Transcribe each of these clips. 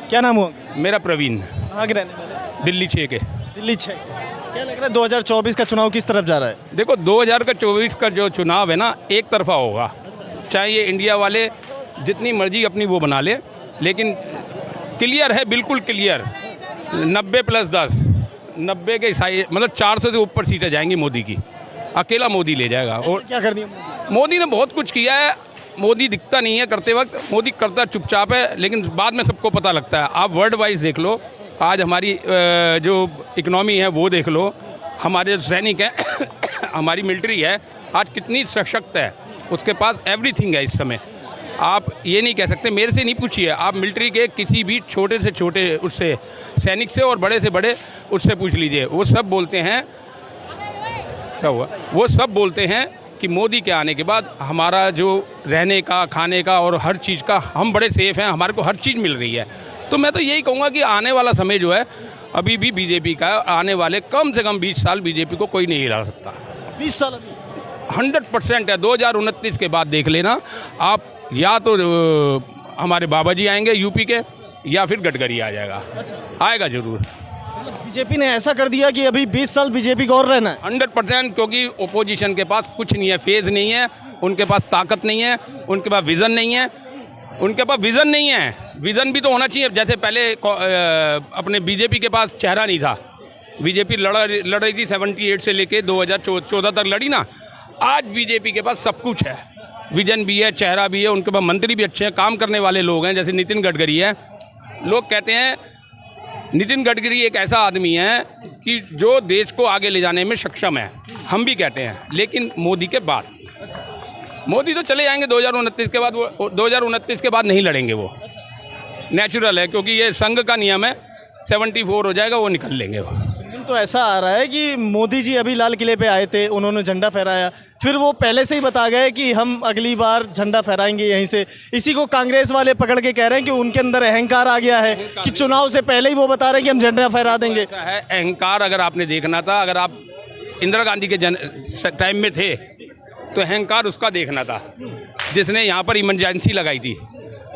क्या नाम हुआ? मेरा प्रवीण, कहाँ के रहने वाले? दिल्ली 6 के। दिल्ली 6। क्या लग रहा है 2024 का चुनाव किस तरफ जा रहा है? देखो 2024 का जो चुनाव है ना, एक तरफा होगा। चाहे ये इंडिया वाले जितनी मर्जी अपनी वो बना ले, लेकिन क्लियर है, बिल्कुल क्लियर, 90+10, 90 के साइड, मतलब 400 से ऊपर सीटें जाएंगी मोदी की। अकेला मोदी ले जाएगा। और क्या कर दिया? मोदी ने बहुत कुछ किया है। मोदी दिखता नहीं है करते वक्त, मोदी करता चुपचाप है, लेकिन बाद में सबको पता लगता है। आप वर्ल्ड वाइज देख लो, आज हमारी जो इकनॉमी है वो देख लो, हमारे जो सैनिक हैं हमारी मिलिट्री है आज कितनी सशक्त है, उसके पास एवरीथिंग है इस समय। आप ये नहीं कह सकते, मेरे से नहीं पूछिए, आप मिलिट्री के किसी भी छोटे से छोटे उससे सैनिक से और बड़े से बड़े उससे पूछ लीजिए, वो सब बोलते हैं, क्या हुआ, वो सब बोलते हैं कि मोदी के आने के बाद हमारा जो रहने का, खाने का और हर चीज़ का, हम बड़े सेफ़ हैं, हमारे को हर चीज़ मिल रही है। तो मैं तो यही कहूँगा कि आने वाला समय जो है अभी भी बीजेपी का, आने वाले कम से कम 20 साल बीजेपी को कोई नहीं हिला सकता। 20 साल अभी 100% है। 2029 के बाद देख लेना आप, या तो हमारे बाबा जी आएंगे यूपी के, या फिर गडकरी आ जाएगा। आएगा जरूर। मतलब बीजेपी ने ऐसा कर दिया कि अभी 20 साल बीजेपी को और रहना है। 100%, क्योंकि ओपोजिशन के पास कुछ नहीं है, फेज नहीं है, उनके पास ताकत नहीं है, उनके पास विज़न नहीं है, उनके पास विज़न नहीं है। विज़न भी तो होना चाहिए। जैसे पहले अपने बीजेपी के पास चेहरा नहीं था, बीजेपी लड़ रही थी 78 से लेके 2014 तक लड़ी ना। आज बीजेपी के पास सब कुछ है, विजन भी है, चेहरा भी है, उनके पास मंत्री भी अच्छे हैं, काम करने वाले लोग हैं, जैसे नितिन गडकरी है। लोग कहते हैं नितिन गडकरी एक ऐसा आदमी है कि जो देश को आगे ले जाने में सक्षम है, हम भी कहते हैं, लेकिन मोदी के बाद, मोदी तो चले जाएंगे 2029 के बाद, वो 2029 के बाद नहीं लड़ेंगे, वो नेचुरल है, क्योंकि ये संघ का नियम है, 74 हो जाएगा, वो निकल लेंगे वो। तो ऐसा आ रहा है कि मोदी जी अभी लाल किले पे आए थे, उन्होंने झंडा फहराया, फिर वो पहले से ही बता गए कि हम अगली बार झंडा फहराएंगे यहीं से। इसी को कांग्रेस वाले पकड़ के कह रहे हैं कि उनके अंदर अहंकार आ गया है कि चुनाव से पहले ही वो बता रहे हैं कि हम झंडा फहरा देंगे। ऐसा है, अहंकार अगर आपने देखना था, अगर आप इंदिरा गांधी के टाइम में थे तो अहंकार उसका देखना था जिसने यहाँ पर इमरजेंसी लगाई थी,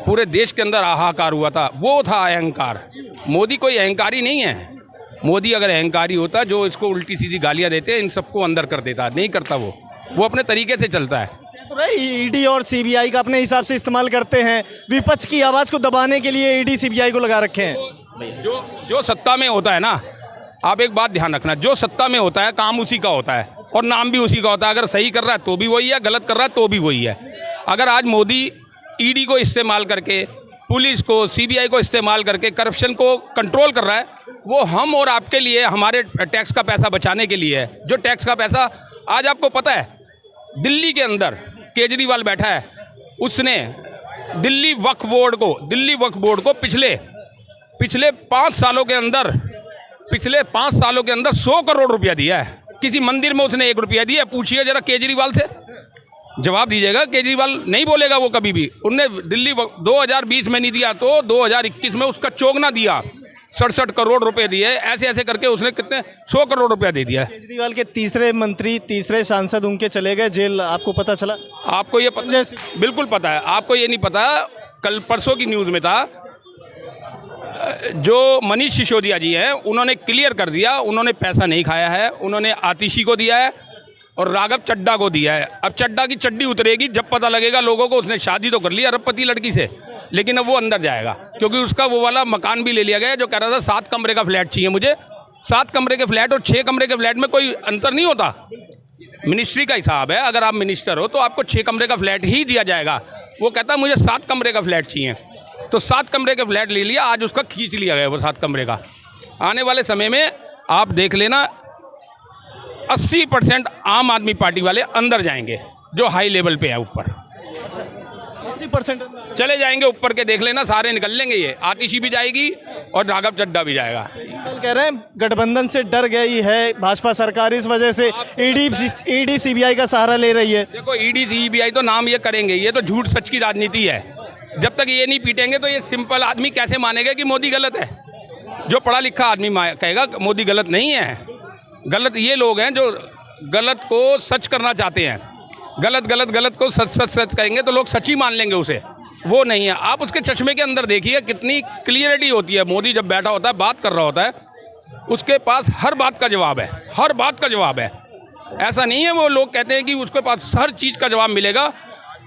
पूरे देश के अंदर हाहाकार हुआ था, वो था अहंकार। मोदी कोई अहंकारी नहीं है। मोदी अगर अहंकारी होता, जो इसको उल्टी सीधी गालियां देते हैं इन सबको अंदर कर देता, नहीं करता। वो अपने तरीके से चलता है। तो ईडी और सीबीआई का अपने हिसाब से इस्तेमाल करते हैं, विपक्ष की आवाज़ को दबाने के लिए ईडी सीबीआई को लगा रखे हैं। जो सत्ता में होता है ना, आप एक बात ध्यान रखना, जो सत्ता में होता है काम उसी का होता है और नाम भी उसी का होता है। अगर सही कर रहा है तो भी वही है, गलत कर रहा है तो भी वही है। अगर आज मोदी ईडी को इस्तेमाल करके, पुलिस को, सीबीआई को इस्तेमाल करके करप्शन को कंट्रोल कर रहा है, वो हम और आपके लिए, हमारे टैक्स का पैसा बचाने के लिए है। जो टैक्स का पैसा, आज आपको पता है दिल्ली के अंदर केजरीवाल बैठा है, उसने दिल्ली वक्फ बोर्ड को पिछले 5 सालों के अंदर 100 करोड़ रुपया दिया है। किसी मंदिर में उसने 1 रुपया दिया? पूछिए जरा केजरीवाल से, जवाब दीजिएगा। केजरीवाल नहीं बोलेगा वो कभी भी। उनने दिल्ली 2020 में नहीं दिया तो 2021 में उसका चौगुना दिया, 67 करोड़ रुपए दिए। ऐसे ऐसे करके उसने कितने 100 करोड़ रुपया दे दिया। केजरीवाल के तीसरे मंत्री, तीसरे सांसद उनके चले गए जेल, आपको पता चला? आपको ये पता? बिल्कुल पता है। आपको ये नहीं पता, कल परसों की न्यूज़ में था, जो मनीष सिसोदिया जी हैं उन्होंने क्लियर कर दिया, उन्होंने पैसा नहीं खाया है, उन्होंने आतिशी को दिया है और राघव चड्ढा को दिया है। अब चड्ढा की चड्डी उतरेगी जब पता लगेगा लोगों को। उसने शादी तो कर ली अरबपति लड़की से, लेकिन अब वो अंदर जाएगा, क्योंकि उसका वो वाला मकान भी ले लिया गया जो कह रहा था 7 कमरे का फ्लैट चाहिए मुझे। 7 कमरे के फ्लैट और 6 कमरे के फ्लैट में कोई अंतर नहीं होता। मिनिस्ट्री का हिसाब है, अगर आप मिनिस्टर हो तो आपको 6 कमरे का फ्लैट ही दिया जाएगा। वो कहता मुझे 7 कमरे का फ्लैट चाहिए, तो 7 कमरे का फ्लैट ले लिया। आज उसका खींच लिया गया वो 7 कमरे का। आने वाले समय में आप देख लेना, 80% आम आदमी पार्टी वाले अंदर जाएंगे, जो हाई लेवल पे है, ऊपर 80% चले जाएंगे ऊपर के, देख लेना सारे निकल लेंगे। ये आतिशी भी जाएगी और राघव चड्ढा भी जाएगा। कह रहे हैं गठबंधन से डर गई है भाजपा सरकार, इस वजह से ईडी सीबीआई का सहारा ले रही है। देखो ईडी सीबीआई तो नाम ये करेंगे, ये तो झूठ सच की राजनीति है। जब तक ये नहीं पीटेंगे तो ये सिंपल आदमी कैसे मानेगा कि मोदी गलत है? जो पढ़ा लिखा आदमी कहेगा मोदी गलत नहीं है। गलत ये लोग हैं जो गलत को सच करना चाहते हैं। गलत को सच कहेंगे तो लोग सच ही मान लेंगे उसे। वो नहीं है। आप उसके चश्मे के अंदर देखिए कितनी क्लियरिटी होती है। मोदी जब बैठा होता है, बात कर रहा होता है, उसके पास हर बात का जवाब है, हर बात का जवाब है। ऐसा नहीं है वो लोग कहते हैं कि उसके पास हर चीज़ का जवाब मिलेगा।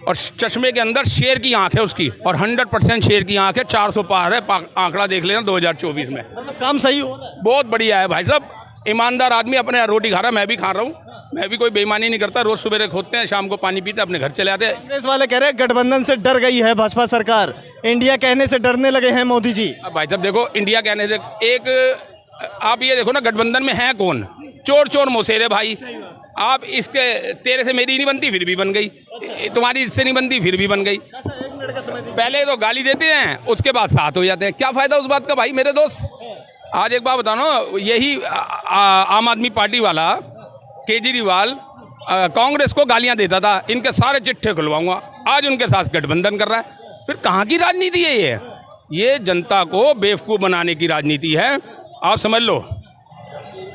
और चश्मे के अंदर शेर की आंख है उसकी, और 100% शेर की आंख है। 400 पार है, आंकड़ा देख लेना 2024 में। मतलब काम सही हो रहा है। बहुत बढ़िया है भाई साहब, ईमानदार आदमी, अपने रोटी खा रहा है, मैं भी खा रहा हूँ, मैं भी कोई बेईमानी नहीं करता। रोज सवेरे खोदते हैं, शाम को पानी पीते हैं, अपने घर चले आते हैं। कांग्रेस वाले कह रहे हैं गठबंधन से डर गई है भाजपा सरकार, इंडिया कहने से डरने लगे हैं मोदी जी। अब भाई साहब देखो, इंडिया कहने से एक आप ये देखो ना, गठबंधन में है कौन? चोर चोर मोसेरे भाई। आप इसके तेरे से मेरी नहीं बनती फिर भी बन गई, तुम्हारी इससे नहीं बनती फिर भी बन गई। पहले तो गाली देते हैं, उसके बाद साथ हो जाते हैं। क्या फायदा उस बात का भाई मेरे दोस्त? आज एक बात बताओ ना, यही आम आदमी पार्टी वाला केजरीवाल कांग्रेस को गालियां देता था, इनके सारे चिट्ठे खुलवाऊंगा, आज उनके साथ गठबंधन कर रहा है। फिर कहाँ की राजनीति है ये जनता को बेवकूफ़ बनाने की राजनीति है। आप समझ लो,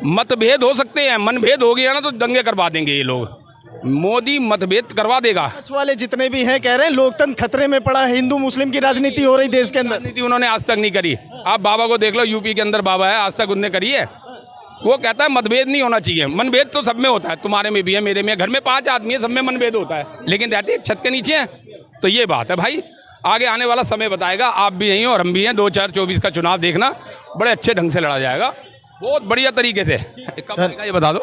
मतभेद हो सकते हैं, मनभेद हो गया ना तो दंगे करवा देंगे ये लोग। मोदी मतभेद करवा देगा। सच वाले जितने भी हैं कह रहे हैं लोकतंत्र खतरे में पड़ा है, हिंदू मुस्लिम की राजनीति हो रही देश के अंदर। राजनीति उन्होंने आज तक नहीं करी। आप बाबा को देख लो, यूपी के अंदर बाबा है, आज तक उनने करी है? वो कहता है मतभेद नहीं होना चाहिए। मनभेद तो सब में होता है, तुम्हारे में भी है, मेरे में है, घर में 5 आदमी है, सब में मनभेद होता है, लेकिन रहते एक छत के नीचे है। तो ये बात है भाई, आगे आने वाला समय बताएगा। आप भी यहीं और हम भी हैं। 2024 का चुनाव देखना, बड़े अच्छे ढंग से लड़ा जाएगा, बहुत बढ़िया तरीके से। कब होगा ये बता दो।